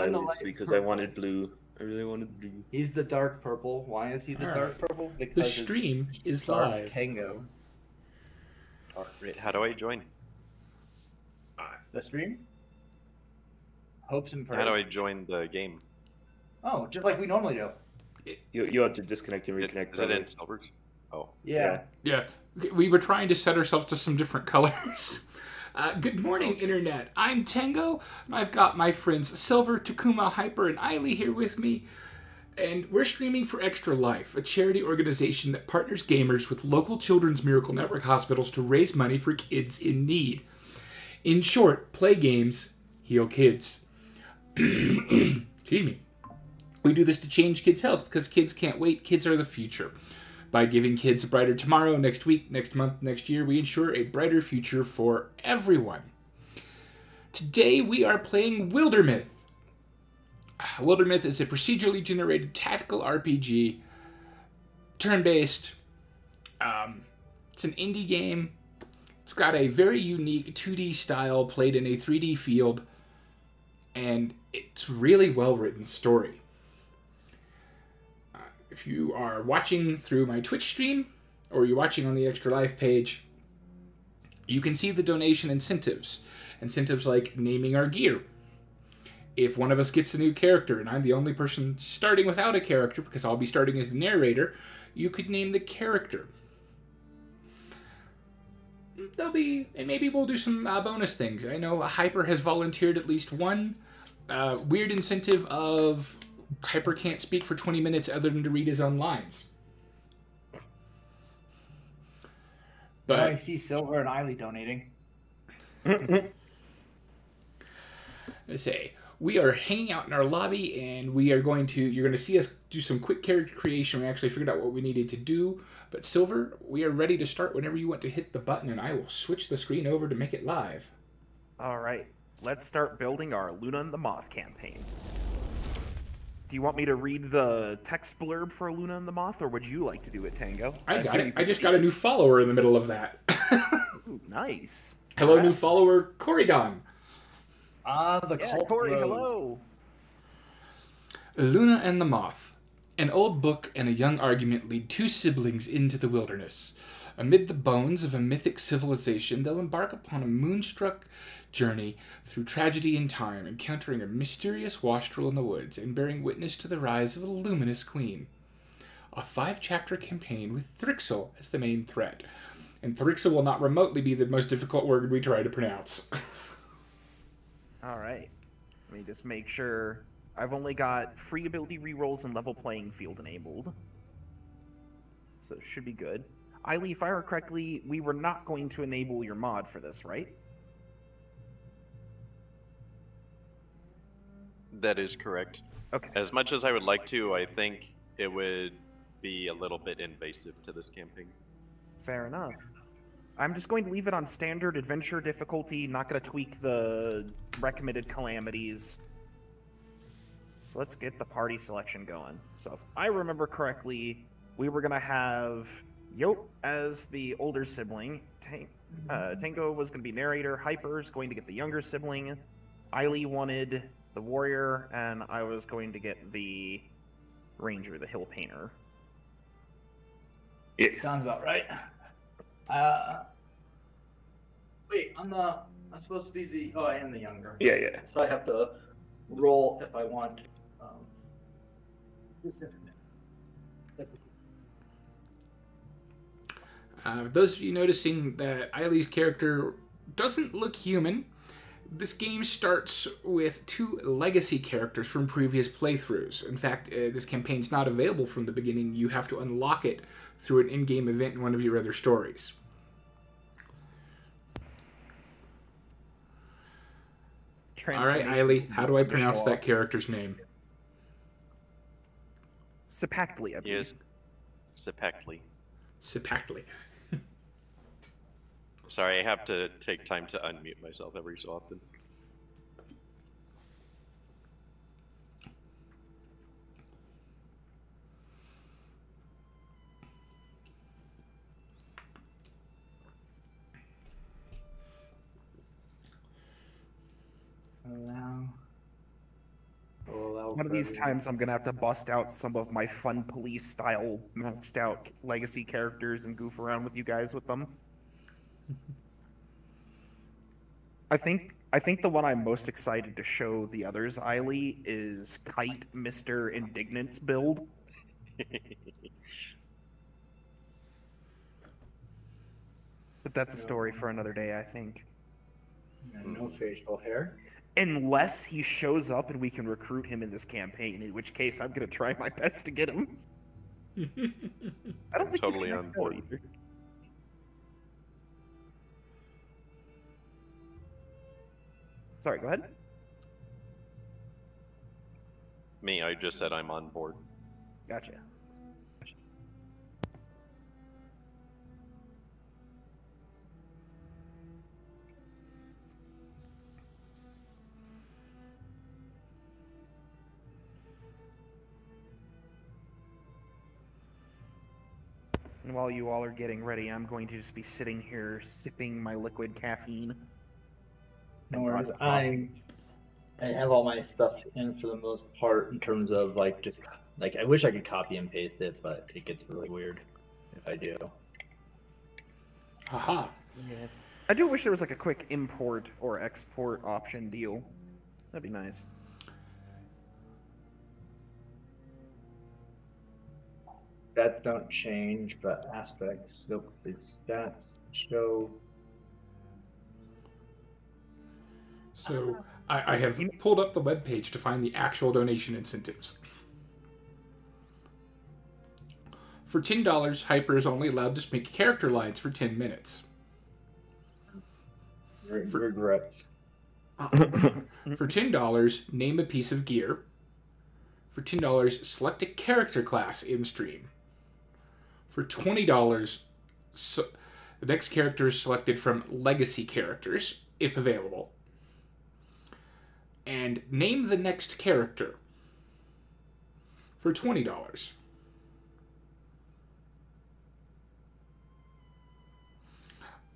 in the eyelids light because I purple. wanted blue. I really wanted blue. He's the dark purple. Why is he the All dark right. purple? The Because stream is it's dark live. tango. Right, how do I join? The stream? Hopes and How do I prayers. join the game? Oh, just like we normally do. You have to disconnect and reconnect. Is it in Silvers? Oh. Yeah. Yeah, we were trying to set ourselves to some different colors. Good morning, Internet. I'm Tango, and I've got my friends Silver, Takuma, Hyper, and Eiley here with me. And we're streaming for Extra Life, a charity organization that partners gamers with local Children's Miracle Network hospitals to raise money for kids in need. In short, play games, heal kids. Excuse me. We do this to change kids' health because kids can't wait. Kids are the future. By giving kids a brighter tomorrow, next week, next month, next year, we ensure a brighter future for everyone. Today we are playing Wildermyth. Wildermyth is a procedurally generated tactical RPG, turn-based. It's an indie game. It's got a very unique 2D style played in a 3D field, and it's really well-written story. If you are watching through my Twitch stream, or you're watching on the Extra Life page, you can see the donation incentives. Incentives like naming our gear. If one of us gets a new character, and I'm the only person starting without a character, because I'll be starting as the narrator, you could name the character. And maybe we'll do some bonus things. I know Hyper has volunteered at least one weird incentive of Hyper can't speak for 20 minutes other than to read his own lines. But I see Silver and Eiley donating. Let's say we are hanging out in our lobby, and you're going to see us do some quick character creation. We actually figured out what we needed to do. But Silver, we are ready to start whenever you want to hit the button, and I will switch the screen over to make it live. All right, let's start building our Eluna and the Moth campaign. Do you want me to read the text blurb for Eluna and the Moth, or would you like to do it, Tango? I got it. I just got a new follower in the middle of that. Ooh, nice. Hello, new follower, Corydon. The cult Corey, rose. hello. Eluna and the Moth. An old book and a young argument lead two siblings into the wilderness. Amid the bones of a mythic civilization, they'll embark upon a moonstruck journey through tragedy and time, encountering a mysterious wastrel in the woods and bearing witness to the rise of a luminous queen. A 5-chapter campaign with Thrixel as the main threat. And Thrixel will not remotely be the most difficult word we try to pronounce. All right. Let me just make sure. I've only got free ability rerolls and level playing field enabled. So it should be good. Eiley, if I remember correctly, we were not going to enable your mod for this, right? That is correct. Okay. As much as I would like to, I think it would be a little bit invasive to this campaign. Fair enough. I'm just going to leave it on standard adventure difficulty, not going to tweak the recommended calamities. So let's get the party selection going. So if I remember correctly, we were going to have Yop as the older sibling. Tango was going to be narrator. Hyper's going to get the younger sibling. Eiley wanted the warrior, and I was going to get the ranger, the hill painter. Yeah. Sounds about right. Wait, I'm supposed to be the. Oh, I am the younger. Yeah, yeah. So I have to roll if I want. Specificness. Those of you noticing that Eiley's character doesn't look human, this game starts with 2 legacy characters from previous playthroughs. In fact, this campaign's not available from the beginning. You have to unlock it through an in-game event in one of your other stories. All right, Eiley, how do I pronounce that character's name? Cipactli, I believe. Yes, Cipactli. Cipactli. Sorry, I have to take time to unmute myself every so often. Allow. help. One of these everyone. times I'm gonna have to bust out some of my fun police style maxed out legacy characters and goof around with you guys with them. I think the one I'm most excited to show the others, Eiley, is Kite Mr. Indignance build. But that's a story for another day, I think. And no facial hair. Unless he shows up and we can recruit him in this campaign, in which case I'm gonna try my best to get him. I don't think Totally he's on board. either. Sorry, go ahead. Me, I just said I'm on board. Gotcha. And while you all are getting ready, I'm going to just be sitting here sipping my liquid caffeine. No worries. I have all my stuff in for the most part in terms of like just like I wish I could copy and paste it, but it gets really weird if I do. Haha. Yeah. I do wish there was like a quick import or export option deal. That'd be nice. Stats don't change, but aspects still complete stats show. So I have pulled up the webpage to find the actual donation incentives. For $10, Hyper is only allowed to speak character lines for 10 minutes. Regrets. For $10, name a piece of gear. For $10, select a character class in stream. For $20, the next character is selected from legacy characters, if available. And name the next character. For $20.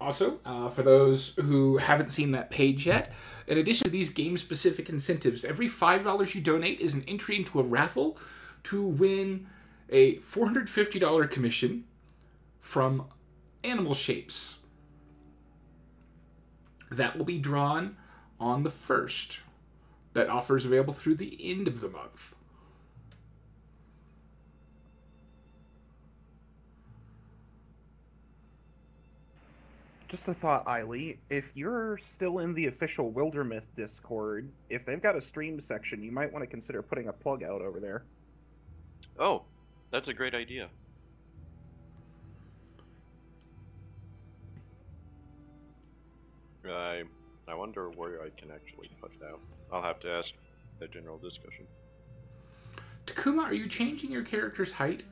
Also, for those who haven't seen that page yet, in addition to these game-specific incentives, every $5 you donate is an entry into a raffle to win a $450 commission from Animal Shapes. That will be drawn on the 1st. That offer is available through the end of the month. Just a thought, Eiley. If you're still in the official Wildermyth Discord, if they've got a stream section, you might want to consider putting a plug out over there. Oh, that's a great idea. I wonder where I can actually put that. I'll have to ask the general discussion. Takuma, are you changing your character's height?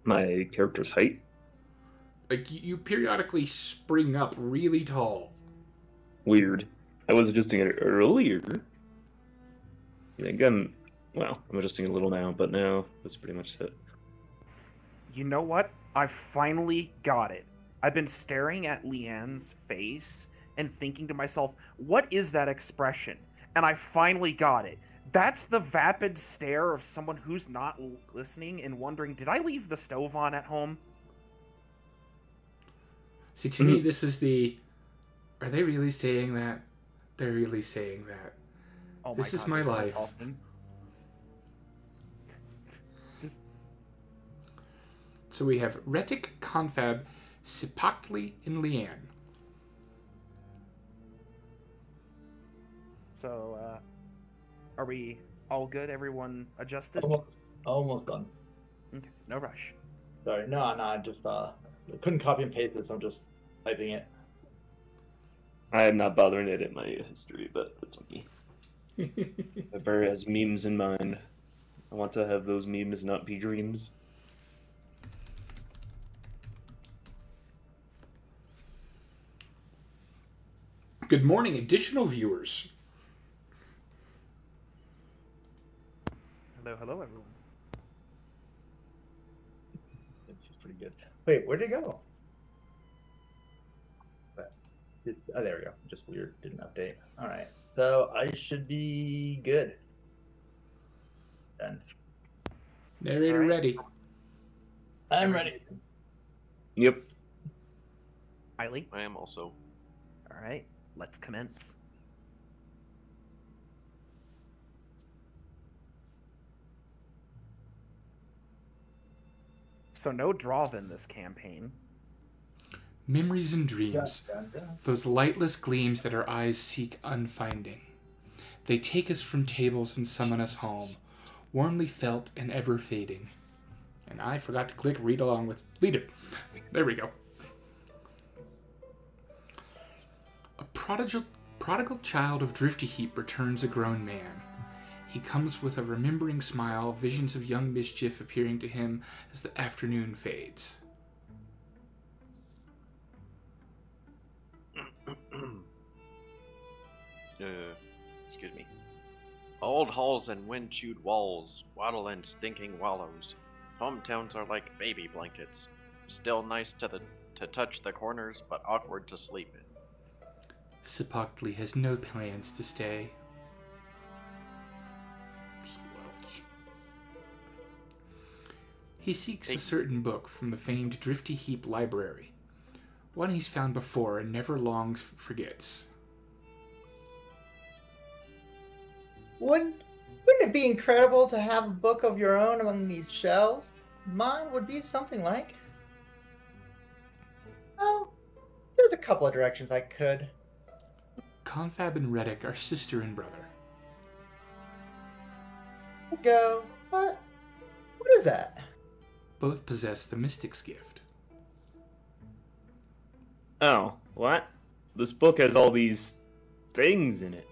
My character's height? Like, you periodically spring up really tall. Weird. I was adjusting it earlier. Again, well, I'm adjusting it a little now, but now that's pretty much it. You know what? I finally got it. I've been staring at Lian's face and thinking to myself, what is that expression? And I finally got it. That's the vapid stare of someone who's not listening and wondering, did I leave the stove on at home? See, to me, this is the... Are they really saying that? They're really saying that. Oh This is God, my they're still life. talking. Just So we have Retic, Confab, Cipactli, and Lian. so, are we all good? Everyone adjusted? Almost done. Okay, no rush. Sorry, no, I just couldn't copy and paste this. I'm just typing it. I am not bothering to edit my history, but that's me. Ever has memes in mind. I want to have those memes not be dreams. Good morning, additional viewers. Hello, hello, everyone. This is pretty good. Wait, where'd it go? Oh, there we go. Just weird. Didn't update. All right. So I should be good. Done. Narrator Alright. ready. I'm ready. Yep. Eileen? I am also. All right, let's commence. So no draw in this campaign. Memories and dreams. Dun, dun, dun. Those lightless gleams that our eyes seek unfinding. They take us from tables and summon us home, warmly felt and ever fading. And I forgot to click read along with leader. There we go. A prodigal child of Drifty Heap returns a grown man. He comes with a remembering smile, visions of young mischief appearing to him as the afternoon fades. Excuse me. Old halls and wind-chewed walls, waddle and stinking wallows. Hometowns are like baby blankets. Still nice to touch the corners, but awkward to sleep in. Cipactli has no plans to stay. He seeks a certain book from the famed Drifty Heap library. One he's found before and never long forgets. Wouldn't it be incredible to have a book of your own among these shelves? Mine would be something like... Oh, there's a couple of directions I could. Confab and Retic are sister and brother. Go, but what is that? Both possess the mystic's gift. Oh, what? This book has all these things in it.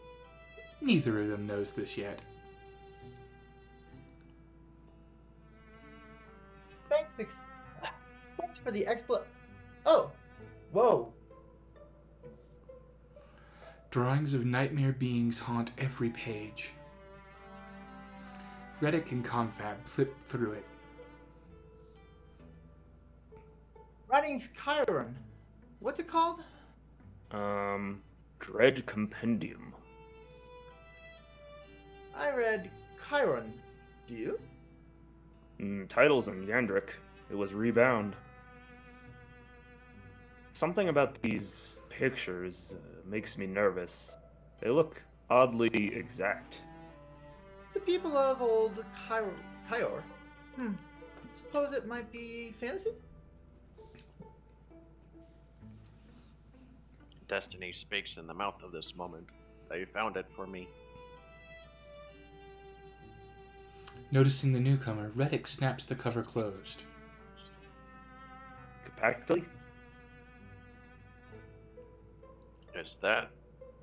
Neither of them knows this yet. Thanks for the Oh, whoa. Drawings of nightmare beings haunt every page. Retic and Confab flip through it. Writing's Chiron. What's it called? Dread Compendium. I read Chiron. Do you? Title's in Yandrik. It was rebound. Something about these pictures makes me nervous. They look oddly exact. The people of old Chior. Suppose it might be fantasy? Destiny speaks in the mouth of this moment. They found it for me. Noticing the newcomer, Retic snaps the cover closed. Cipactli? Is that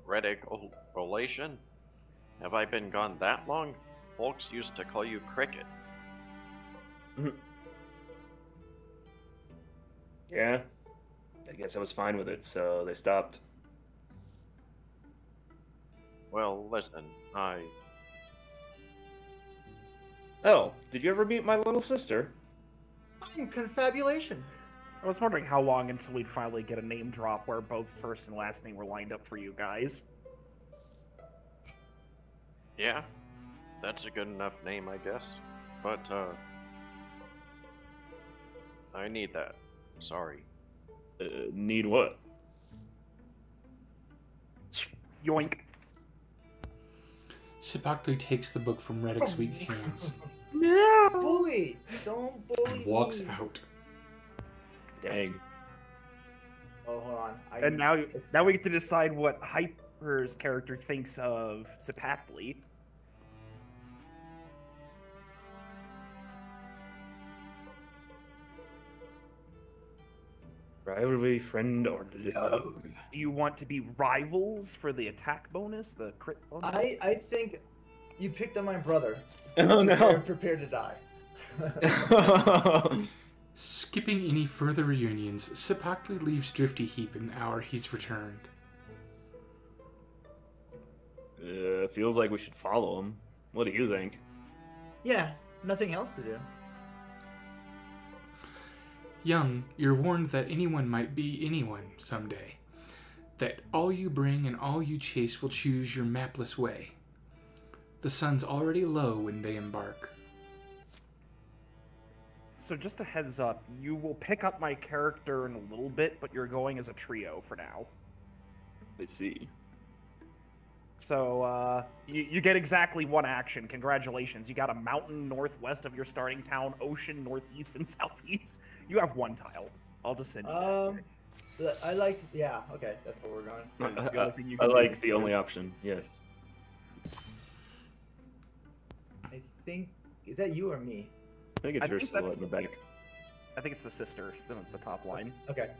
Retic Ulation? Have I been gone that long? Folks used to call you Cricket. Yeah. I guess I was fine with it, so they stopped. Well, listen, Oh, did you ever meet my little sister? I'm Confabulation. I was wondering how long until we'd finally get a name drop where both first and last name were lined up for you guys. Yeah, that's a good enough name, I guess. But, I need that. Sorry. Need what? Yoink. Cipactli takes the book from Retic's weak hands No! Bully! Don't bully and walks me. out. Dang. Oh, hold on. And now we get to decide what Hyper's character thinks of Cipactli. Rivalry, friend, or love? Do you want to be rivals for the attack bonus, the crit bonus? I think you picked on my brother. Oh no. Prepare to die. Skipping any further reunions, Cipactli leaves Drifty Heap in the hour he's returned. Feels like we should follow him. What do you think? Yeah, nothing else to do. Young, you're warned that anyone might be anyone someday. that all you bring and all you chase will choose your mapless way. The sun's already low when they embark. So just a heads up, you will pick up my character in a little bit, but you're going as a trio for now. I see. So, you get exactly one action. Congratulations. You got a mountain northwest of your starting town, ocean northeast and southeast. You have one tile. I'll just send you that. I like, yeah, okay, that's where we're going. The only thing you I can like do. the only option, yes. I think, is that you or me? I think it's I your think silhouette that's- in the back. I think it's the sister, the top line. Okay.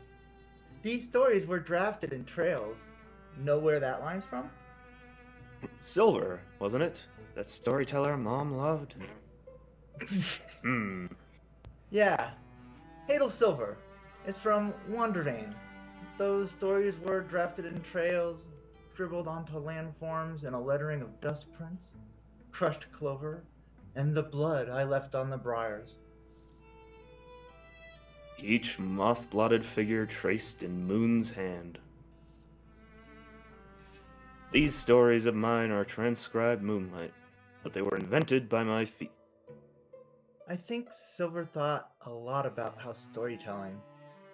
These stories were drafted in trails. Know where that line's from? Silver, wasn't it? That storyteller Mom loved? Yeah. Hadel Silver. It's from Wandervane. Those stories were drafted in trails, scribbled onto landforms in a lettering of dust prints, crushed clover, and the blood I left on the briars. Each moth-blotted figure traced in Moon's hand. These stories of mine are transcribed moonlight, but they were invented by my feet. I think Silver thought a lot about how storytelling.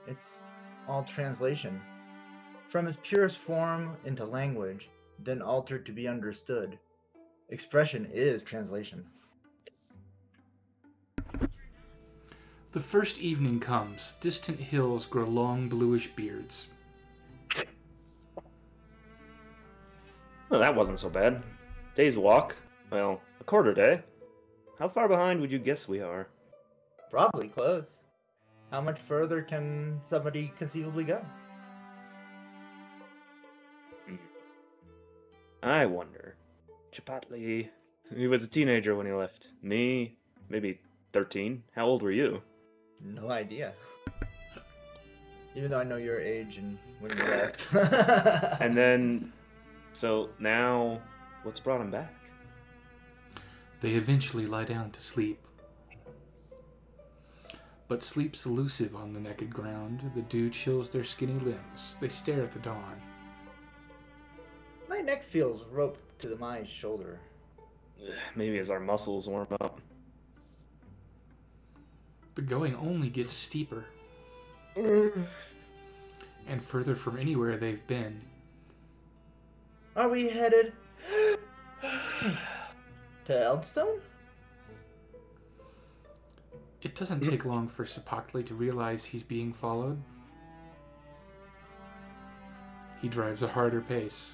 It's all translation. From its purest form into language, then altered to be understood. Expression is translation. The first evening comes. Distant hills grow long bluish beards. Well, that wasn't so bad. Day's walk. Well, a quarter day. How far behind would you guess we are? Probably close. How much further can somebody conceivably go? I wonder. Cipactli, he was a teenager when he left. Me, maybe 13. How old were you? No idea. Even though I know your age and when you left. And then, so now, what's brought him back? They eventually lie down to sleep. But sleep's elusive on the naked ground. The dew chills their skinny limbs. They stare at the dawn. My neck feels roped to my shoulder. Maybe as our muscles warm up. The going only gets steeper. And further from anywhere they've been. Are we headed to Eldstone? It doesn't take long for Cipactli to realize he's being followed. He drives a harder pace.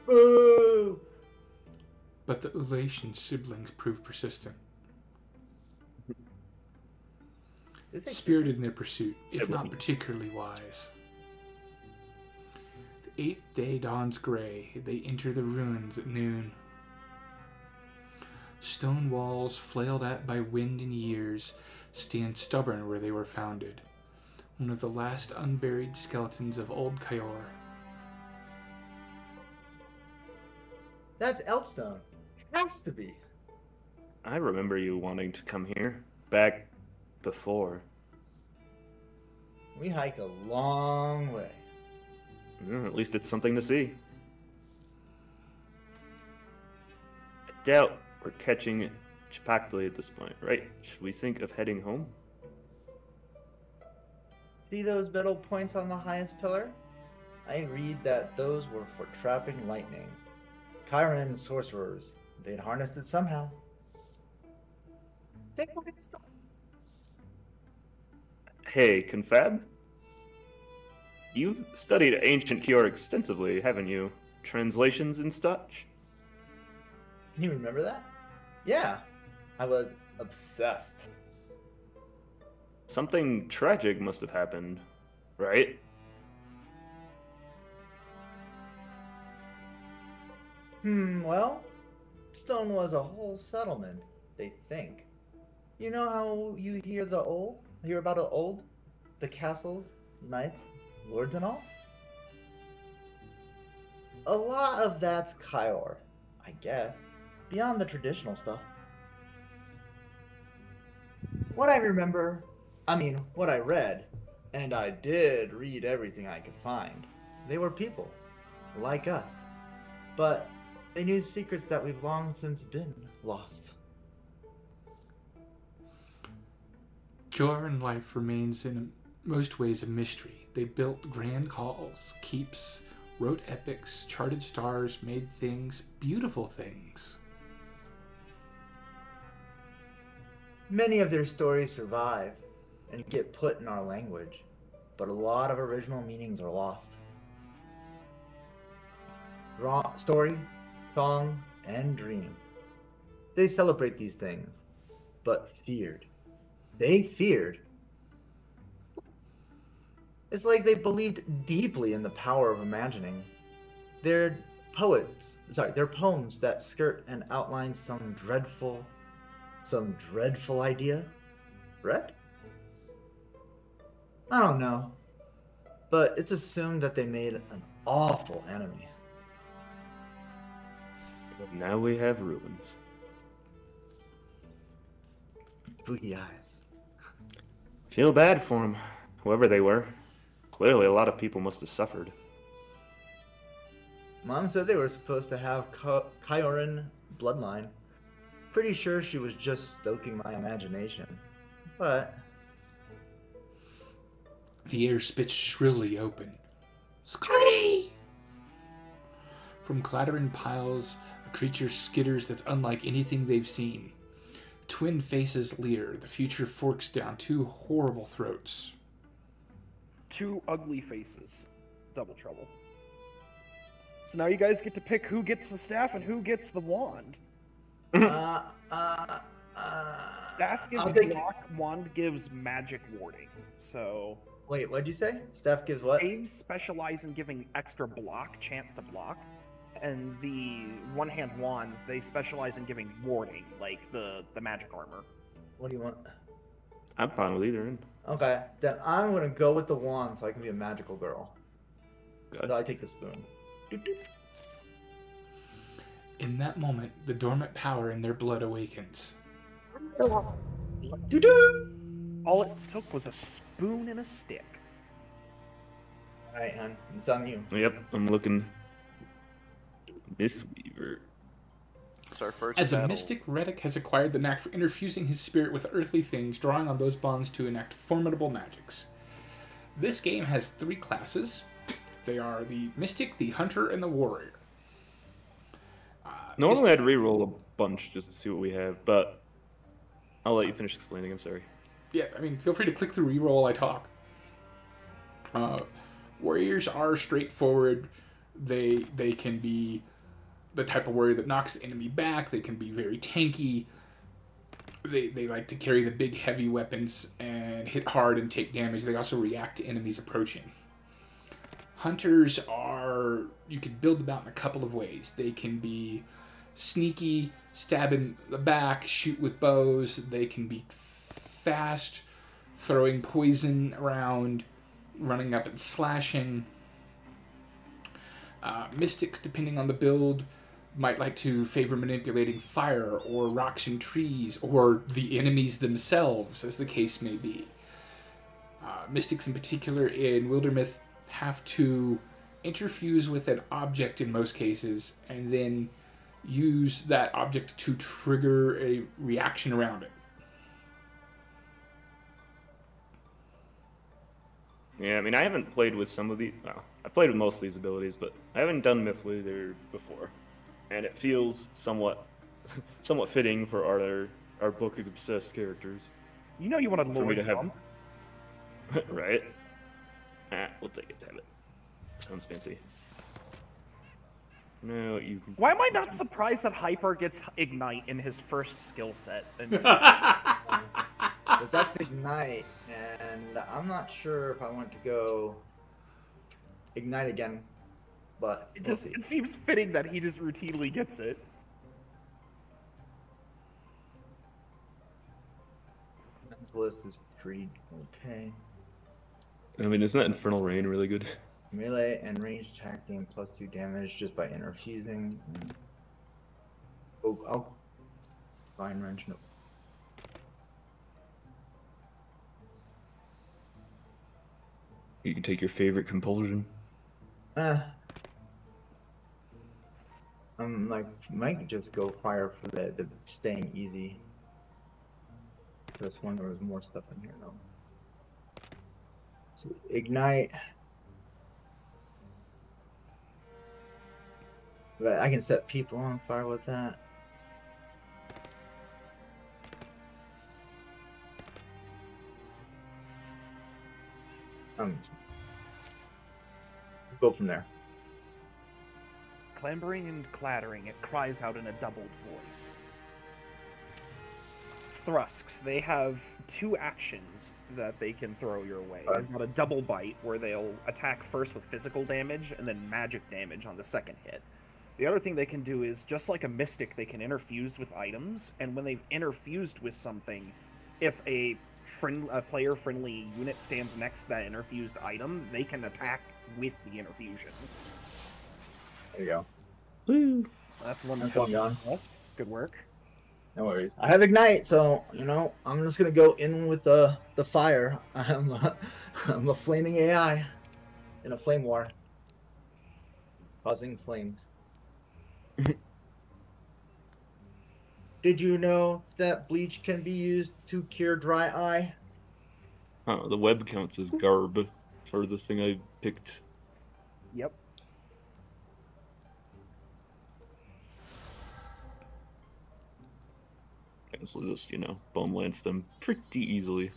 Boo! But the Ulation siblings prove persistent. Spirited in their pursuit, if not particularly wise. The 8th day dawns gray. They enter the ruins at noon. Stone walls, flailed at by wind and years, stand stubborn where they were founded. One of the last unburied skeletons of old Kyor. That's Eldstone. Has to be. I remember you wanting to come here. Back before. We hiked a long way. At least it's something to see. I doubt we're catching Cipactli at this point, right? Should we think of heading home? See those metal points on the highest pillar? I read that those were for trapping lightning. Chiron sorcerers. They'd harnessed it somehow. Take a look at the stuff. Hey, Confab? You've studied ancient Kyor extensively, haven't you? Translations and such? You remember that? Yeah. I was obsessed. Something tragic must have happened, right? Well, Stone was a whole settlement, they think. You know how you hear about the old? The castles, knights, lords and all? A lot of that's Kyor, I guess. Beyond the traditional stuff. What I remember, what I read, and I did read everything I could find, They were people, like us. But they knew secrets that we've long since been lost. Joran life remains in most ways a mystery. They built grand halls, keeps, wrote epics, charted stars, made things, beautiful things. Many of their stories survive and get put in our language, but a lot of original meanings are lost. Story, song, and dream. They celebrate these things, but feared. They feared. It's like they believed deeply in the power of imagining. They're poems that skirt and outline some dreadful idea. Red? I don't know. But it's assumed that they made an awful enemy. Now we have ruins. Spooky eyes. Feel bad for them, whoever they were. Clearly a lot of people must have suffered. Mom said they were supposed to have Kyoran bloodline. Pretty sure she was just stoking my imagination. But The air spits shrilly open. Scream! From clattering piles, a creature skitters that's unlike anything they've seen. Twin faces leer. The future forks down two horrible throats. Two ugly faces. Double trouble. So now you guys get to pick who gets the staff and who gets the wand. Staff gives block, wand gives magic warding. So wait, what'd you say? Staff gives what? Staves specialize in giving extra block, chance to block. And the one-hand wands, they specialize in giving warding, like the magic armor. What do you want? I'm fine with either end. Okay, then I'm gonna go with the wand so I can be a magical girl. Good. So I take the spoon. In that moment, the dormant power in their blood awakens. All it took was a spoon and a stick. Alright, hon. It's on you. Yep, I'm looking. Miss Weaver. It's our first As a battle. mystic, Retic has acquired the knack for interfusing his spirit with earthly things, drawing on those bonds to enact formidable magics. This game has 3 classes. They are the Mystic, the Hunter, and the Warrior. Normally I'd re-roll a bunch just to see what we have, but I'll let you finish explaining, I'm sorry. Yeah, I mean, feel free to click through reroll while I talk. Warriors are straightforward. They can be the type of warrior that knocks the enemy back. They can be very tanky. They like to carry the big heavy weapons and hit hard and take damage. They also react to enemies approaching. Hunters are, you can build them out in a couple of ways. They can be sneaky, stab in the back, shoot with bows. They can be fast, throwing poison around, running up and slashing. Mystics, depending on the build, might like to favor manipulating fire or rocks and trees or the enemies themselves, as the case may be. Mystics in particular in Wildermyth have to interfuse with an object in most cases and then use that object to trigger a reaction around it. Yeah, I mean, I haven't played with some of these. Well, I've played with most of these abilities, but I haven't done Mythwither before, and it feels somewhat fitting for our book of obsessed characters. You know you want to For me lower to have, them. right? We'll take it. Have it. Sounds fancy. No, you. Why am I not surprised that Hyper gets Ignite in his first skill set? But that's Ignite, and I'm not sure if I want to go Ignite again, but It we'll just see. it seems fitting that he just routinely gets it. Mentalist is pretty okay. I mean, isn't that Infernal Rain really good? Melee and ranged attack gain +2 damage just by interfusing. Oh, Fine Wrench, no. You can take your favorite compulsion. Uh, I'm like, might just go fire for the staying easy. This one, there was more stuff in here though. So, ignite. But I can set people on fire with that. Go from there. Clambering and clattering, it cries out in a doubled voice. Thrusks, they have 2 actions that they can throw your way. They've got a double bite, where they'll attack first with physical damage, and then magic damage on the second hit. The other thing they can do is, just like a mystic, they can interfuse with items, and when they've interfused with something, if a player-friendly unit stands next to that interfused item, they can attack with the interfusion. There you go. Woo. That's one That's one gone. Thrust. Good work. No worries. I have ignite, so you know I'm just gonna go in with the fire. I'm a flaming AI in a flame war, causing flames. Did you know that bleach can be used to cure dry eye? The web counts as garb for the thing I picked. Yep. This will just, bone lance them pretty easily.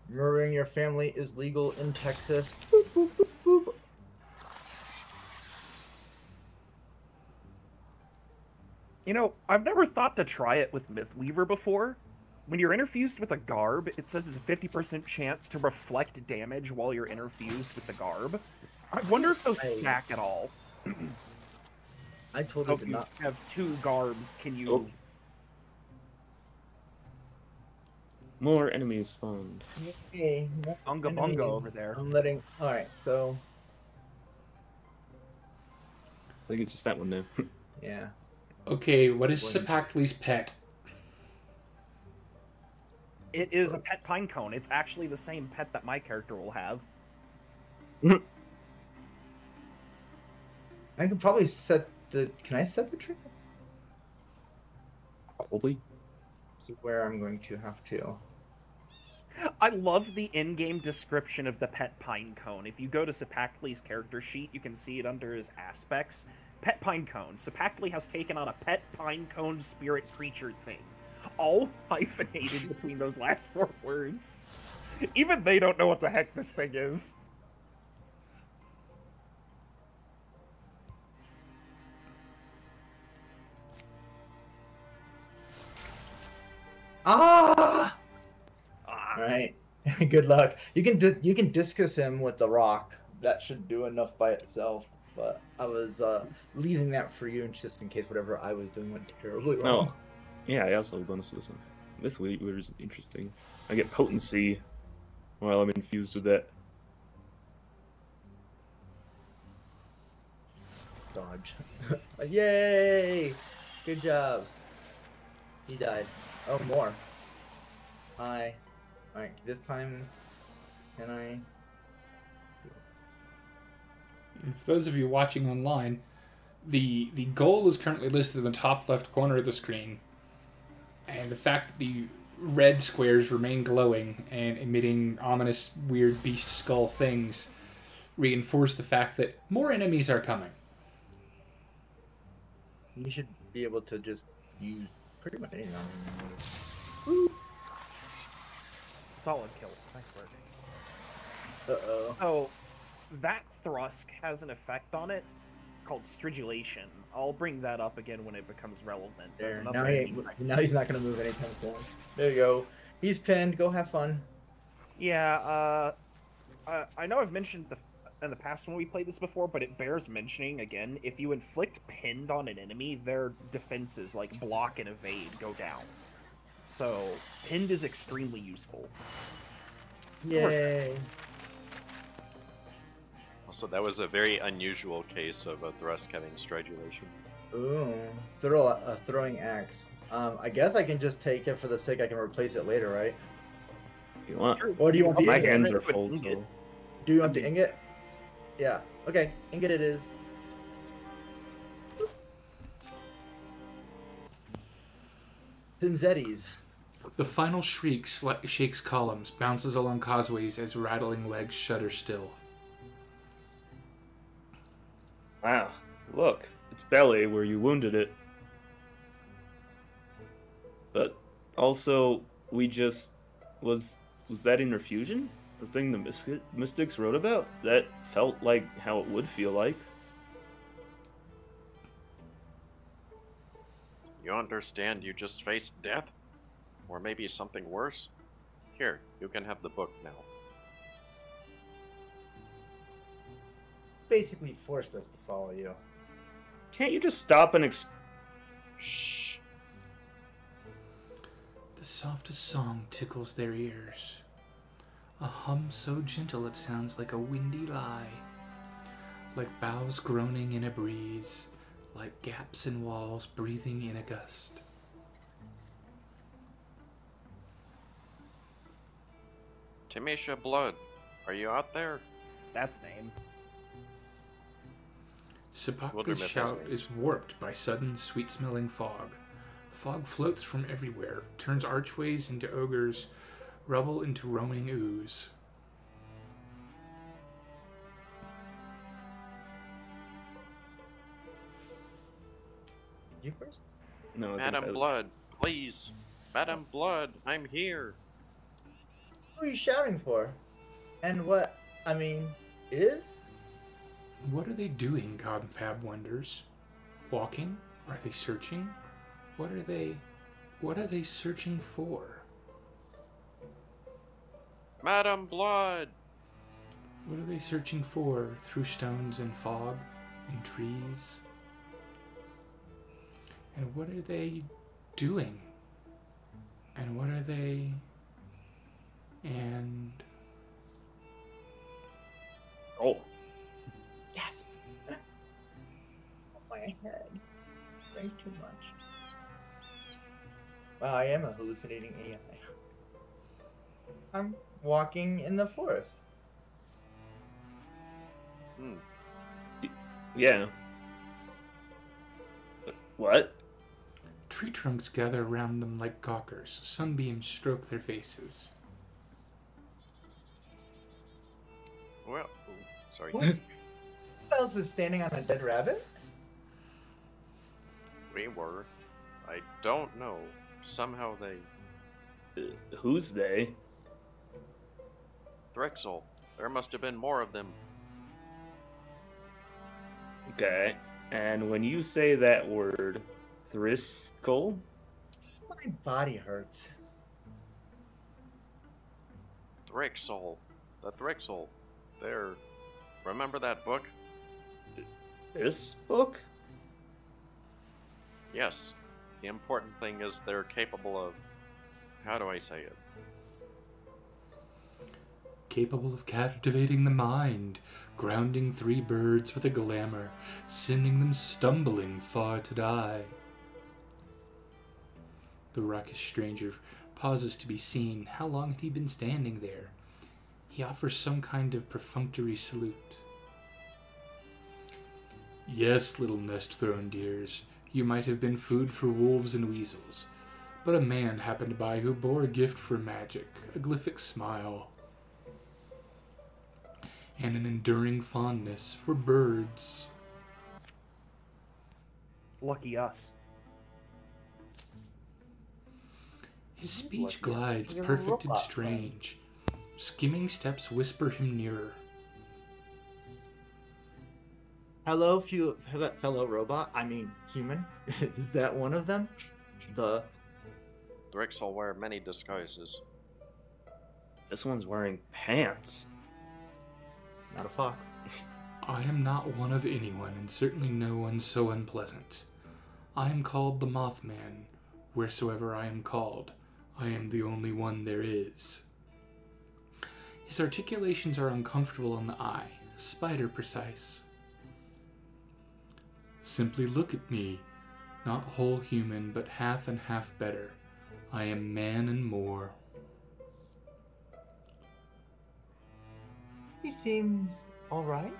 Murdering your family is legal in Texas. Boop, boop, boop, boop. I've never thought to try it with Mythweaver before. When you're interfused with a garb, it says it's a 50% chance to reflect damage while you're interfused with the garb. I wonder if those stack at all. I totally If did you not. have 2 garbs, can you... Oh. More enemies spawned. Hey, Unga bunga over there. I'm letting. All right, so I think it's just that one now. yeah. Okay, what is Cipactli's pet? It is a pet pine cone. It's actually the same pet that my character will have. I can probably set the. Can I set the trigger? Probably. This is where I'm going to have to. I love the in-game description of the pet pine cone. If you go to Cipactli's character sheet, you can see it under his aspects. Pet pine cone. Cipactli has taken on a pet pine cone spirit creature thing. All hyphenated between those last 4 words. Even they don't know what the heck this thing is. Ah! All right. Good luck. You can discus him with the rock. That should do enough by itself. But I was leaving that for you, just in case whatever I was doing went terribly wrong. Oh, yeah, I also have bonus to this one. This Weaver is interesting. I get potency while I'm infused with that. Dodge. Yay! Good job. He died. Oh, more. Hi. Alright, this time, can I... For those of you watching online, the goal is currently listed in the top left corner of the screen. And the fact that the red squares remain glowing and emitting ominous, weird beast skull things reinforce the fact that more enemies are coming. You should be able to just use pretty much anything on him. Solid kill. Nice work. Uh-oh. So, that Thrusk has an effect on it called Stridulation. I'll bring that up again when it becomes relevant. There's There. another Now, now he's not going to move anytime soon. There you go. He's pinned. Go have fun. Yeah, I know I've mentioned in the past when we played this before, but it bears mentioning again. If you inflict pinned on an enemy, their defenses, like block and evade, go down. So, pinned is extremely useful. Yay. Also, that was a very unusual case of a Thrusk having stridulation. Ooh. Throwing axe. I guess I can just take it for the sake I can replace it later, right? If you want. Or do you want the My ingot? hands are full, so... Do you want the ingot? Yeah. Okay. Ingot it is. Tinzetti's. The final shriek shakes columns, bounces along causeways as rattling legs shudder still. Wow, look, it's belly where you wounded it. But also, we just was that infusion? The thing the mystics wrote about? That felt like how it would feel like. You understand you just faced death? Or maybe something worse? Here, you can have the book now. Basically forced us to follow you. Can't you just stop and Shh. The softest song tickles their ears. A hum so gentle it sounds like a windy lie. Like boughs groaning in a breeze. Like gaps in walls breathing in a gust. Tamisha Blood, are you out there? That's name. Cipactli's Wildermyth shout has is warped by sudden, sweet-smelling fog. Fog floats from everywhere, turns archways into ogres, rubble into roaming ooze. You first? No, I think Madam that- Blood, please. Madam Blood, I'm here. Who are you shouting for? And what, is? What are they doing, Confab wonders? Walking? Are they searching? What are they searching for? Madam Blood! What are they searching for through stones and fog and trees? And what are they doing? And what are they... And... Oh, Yes. My head. Way too much. Wow, I am a hallucinating AI. I'm walking in the forest. Hmm. yeah. What? Tree trunks gather around them like gawkers. Sunbeams stroke their faces. Well, sorry. What? Who else is standing on a dead rabbit? We were. I don't know. Somehow they... Who's they? Drexel. There must have been more of them. Okay. And when you say that word, Thriskel? My body hurts. Drexel. The Drexel. There. Remember that book? This book? Yes. The important thing is they're capable of... How do I say it? Capable of captivating the mind, grounding three birds with a glamour, sending them stumbling far to die. The raucous stranger pauses to be seen. How long had he been standing there? He offers some kind of perfunctory salute. Yes, little nest-thrown dears, you might have been food for wolves and weasels, but a man happened by who bore a gift for magic, a glyphic smile, and an enduring fondness for birds. Lucky us. His speech Lucky us. glides He's a perfect and robot strange. Skimming steps whisper him nearer. Hello, fellow robot. Human. Is that one of them? Drexel wear many disguises. This one's wearing pants. Not a fox. I am not one of anyone, and certainly no one so unpleasant. I am called the Mothman. Wheresoever I am called, I am the only one there is. His articulations are uncomfortable on the eye, spider precise. Simply look at me, not whole human, but half and half better. I am man and more. He seems alright.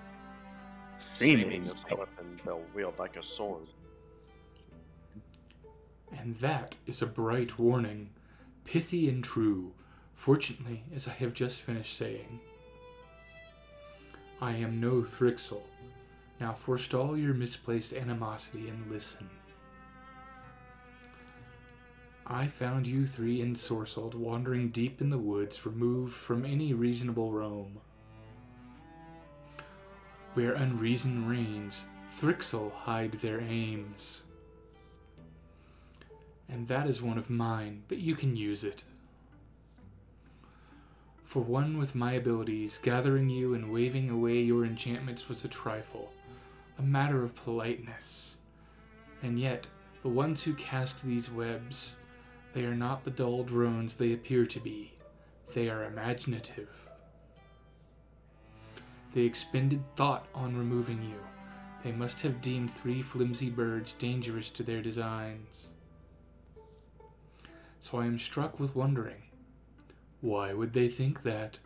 Seeming a weapon they'll wield like a sword. And that is a bright warning, pithy and true, fortunately, as I have just finished saying. I am no Thrixel. Now forestall your misplaced animosity and listen. I found you three ensorcelled, wandering deep in the woods, removed from any reasonable roam. Where unreason reigns, Thrixel hide their aims. And that is one of mine, but you can use it. For one with my abilities, gathering you and waving away your enchantments was a trifle, a matter of politeness. And yet, the ones who cast these webs, they are not the dull drones they appear to be. They are imaginative. They expended thought on removing you. They must have deemed three flimsy birds dangerous to their designs. So I am struck with wondering, why would they think that?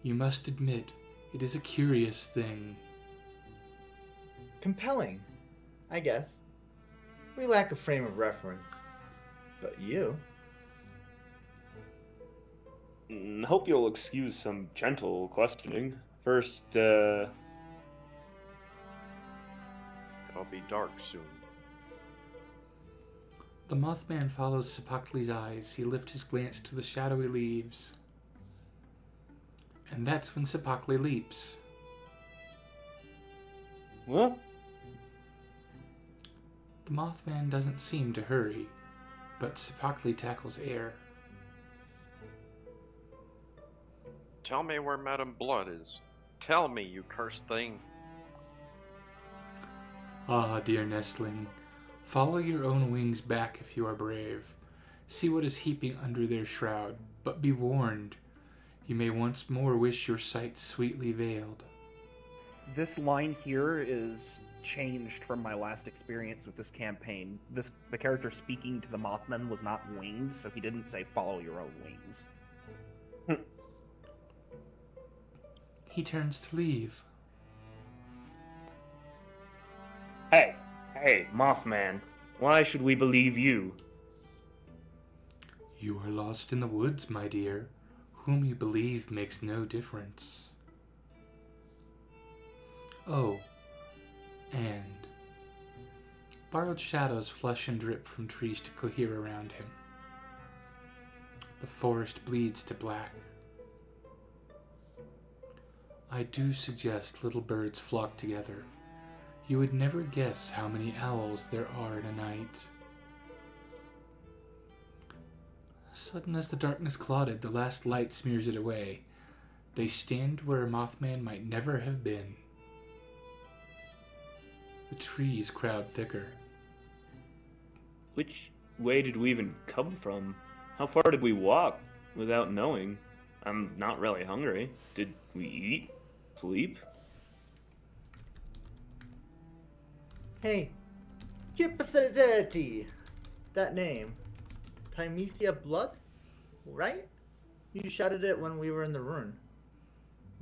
You must admit, it is a curious thing. Compelling, I guess. We lack a frame of reference. But you? Hope you'll excuse some gentle questioning. First, It'll be dark soon. The Mothman follows Cipactli's eyes. He lifts his glance to the shadowy leaves. And that's when Cipactli leaps. what? The Mothman doesn't seem to hurry, but Cipactli tackles air. Tell me where Madam Blood is. Tell me, you cursed thing. Ah, dear nestling, follow your own wings back if you are brave. See what is heaping under their shroud, but be warned. You may once more wish your sight sweetly veiled. This line here is changed from my last experience with this campaign. The character speaking to the Mothman was not winged, so he didn't say follow your own wings. He turns to leave. Hey, Mothman. Why should we believe you? You are lost in the woods, my dear. Whom you believe makes no difference. Oh, and borrowed shadows flush and drip from trees to cohere around him. The forest bleeds to black. I do suggest little birds flock together. You would never guess how many owls there are in a night. Sudden as the darkness clouded, the last light smears it away. They stand where a Mothman might never have been. The trees crowd thicker. Which way did we even come from? How far did we walk without knowing? I'm not really hungry. Did we eat? Sleep? Hey, Cipactli. That name. Timethia Blood? Right? You shouted it when we were in the ruin.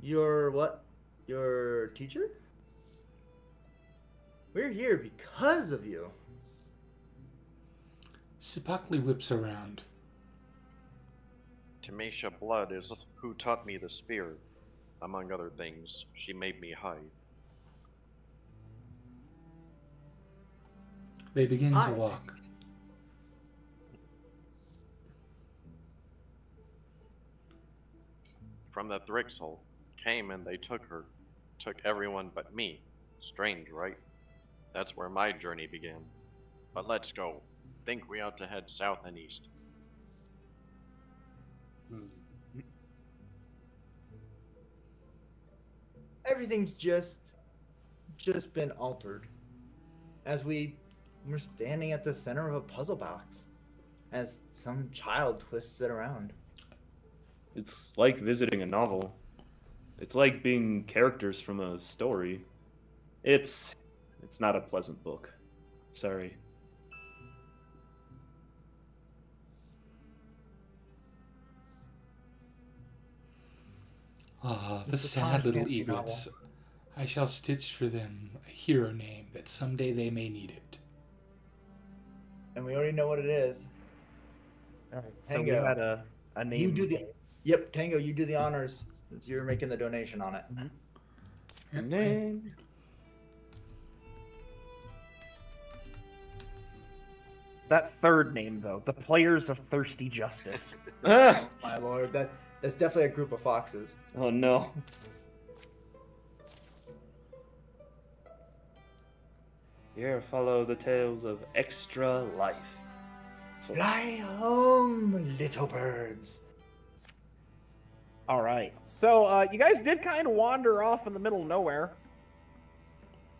You're what? Your teacher? We're here because of you. Cipactli whips around. Timethia Blood is who taught me the spear. Among other things, she made me hide. They begin to walk. From the Thrixel, came and they took her. Took everyone but me. Strange, right? That's where my journey began. But let's go. Think we ought to head south and east. Everything's just been altered. As we're standing at the center of a puzzle box. As some child twists it around. It's like visiting a novel. It's like being characters from a story. It's not a pleasant book. Sorry. Ah, the It's a sad Tom little Clancy egrets. novel. I shall stitch for them a hero name that someday they may need it. And we already know what it is. All right, so we Tango. had a name. You do the. Yep, Tango, you do the honors since you're making the donation on it. Yep, Name. That third name, though, the Players of Thirsty Justice. Ah! My lord, that's definitely a group of foxes. Oh no. Here follow the tales of extra life. Fly home, little birds. All right, so you guys did kind of wander off in the middle of nowhere.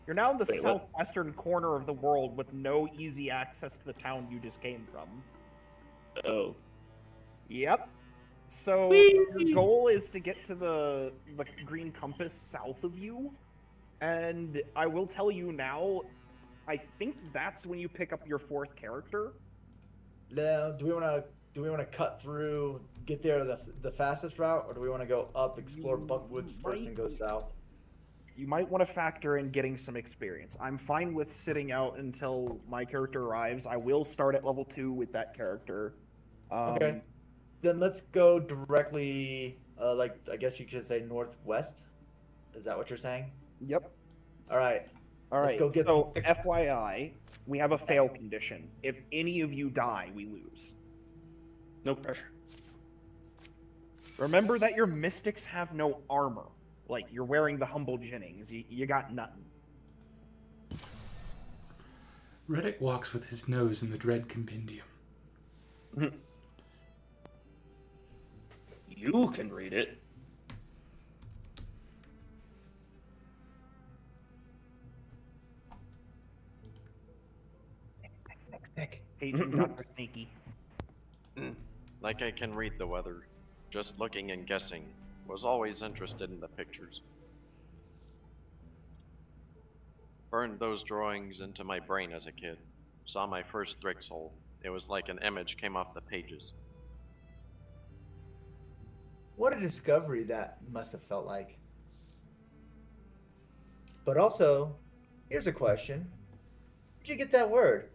You're now in the Wait, what? southwestern corner of the world with no easy access to the town you just came from. Oh. Yep. So Whee! your goal is to get to the green compass south of you, and I will tell you now, I think that's when you pick up your fourth character. Now, do we want to cut through, get there the fastest route, or do we want to go up, explore Buckwoods first, and go south? You might want to factor in getting some experience. I'm fine with sitting out until my character arrives. I will start at level 2 with that character. Okay. Then let's go directly, like, I guess you could say northwest. Is that what you're saying? Yep. All right. All Let's right. go get So, the- FYI, we have a fail condition. If any of you die, we lose. No pressure. Remember that your mystics have no armor. Like, you're wearing the humble Jennings. You got nothing. Retic walks with his nose in the dread compendium. You can read it. Paging Dr. Sneaky. Like I can read the weather. Just looking and guessing. Was always interested in the pictures. Burned those drawings into my brain as a kid. Saw my first Thrixel. It was like an image came off the pages. What a discovery that must have felt like. But also, here's a question. Where'd you get that word?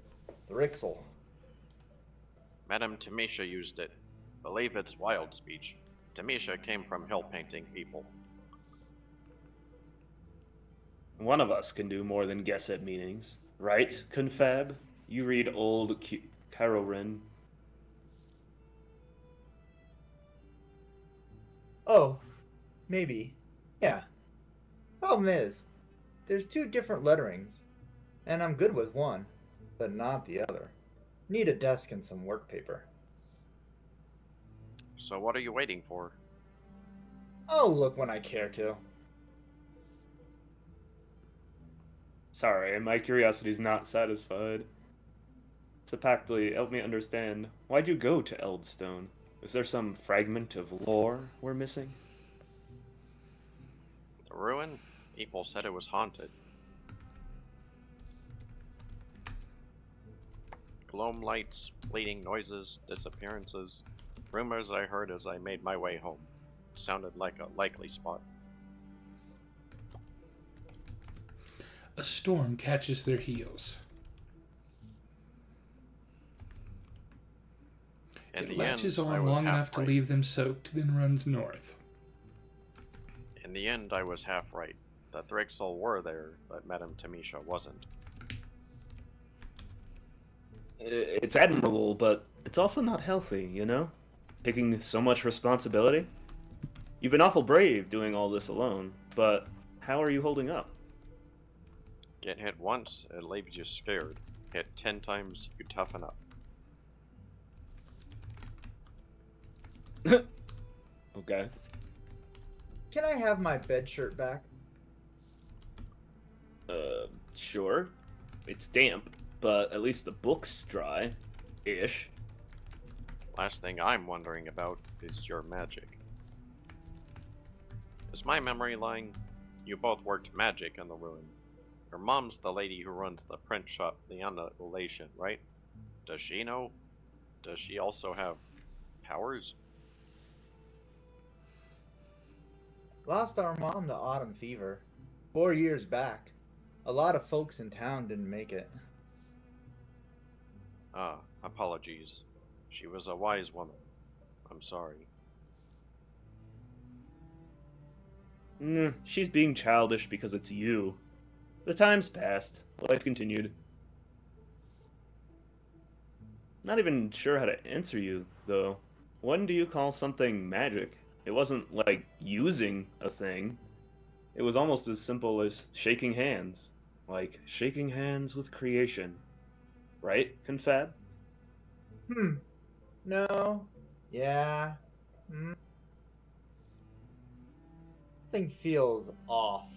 Thrixel. Madame Tamisha used it. Believe it's wild speech. Tamisha came from hill painting people. One of us can do more than guess at meanings, right, Confab? You read old Carorin. Oh, maybe. Yeah. Problem is, there's 2 different letterings, and I'm good with one, but not the other. Need a desk and some work paper. So what are you waiting for? I'll look when I care to. Sorry, my curiosity's not satisfied. Cipactli, help me understand. Why'd you go to Eldstone? Is there some fragment of lore we're missing? The ruin? People said it was haunted. Gloam lights, bleeding noises, disappearances. Rumors I heard as I made my way home. Sounded like a likely spot. A storm catches their heels. In It the latches end, I on was long half enough to right. leave them soaked, then runs north. In the end, I was half right. The Thrixel were there, but Madame Tamisha wasn't. It's admirable, but it's also not healthy, you know? Taking so much responsibility. You've been awful brave doing all this alone, but how are you holding up? Get hit once, it leaves you scared. Hit 10 times, you toughen up. Okay. Can I have my bed shirt back? Sure. It's damp, but at least the book's dry-ish. Last thing I'm wondering about is your magic. Is my memory lying? You both worked magic in the ruin. Your mom's the lady who runs the print shop, Lian, Ulation, right? Does she know? Does she also have powers? Lost our mom to autumn fever. 4 years back. A lot of folks in town didn't make it. Ah, apologies. She was a wise woman. I'm sorry. She's being childish because it's you. The time's passed. Life continued. Not even sure how to answer you, though. When do you call something magic? It wasn't like using a thing. It was almost as simple as shaking hands. Like shaking hands with creation. Right, Confab? No. Yeah. Something feels off.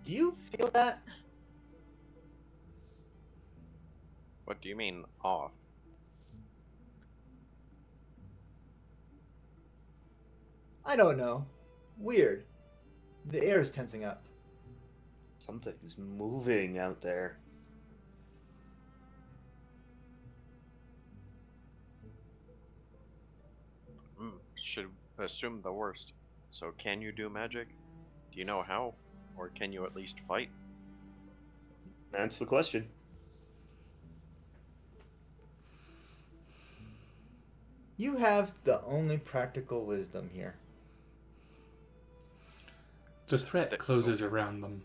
Do you feel that? What do you mean, off? I don't know. Weird. The air is tensing up. Something's moving out there. Should assume the worst. So can you do magic? Do you know how? Or can you at least fight? That's the question. You have the only practical wisdom here. The threat closes around them.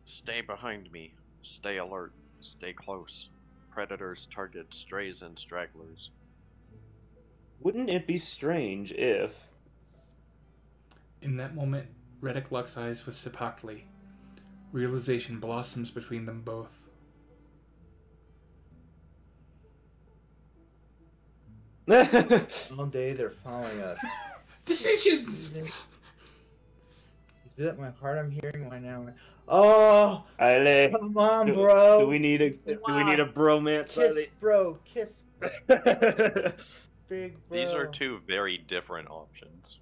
Stay behind me. Stay alert. Stay close. Predators target strays and stragglers. Wouldn't it be strange if... In that moment, Retic locks eyes with Cipactli. Realization blossoms between them both. All day they're following us. Decisions! Is that my heart I'm hearing right now? Oh, Ale, come on, bro. Do we need a bromance? Kiss, bro. Kiss, big bro. These are two very different options.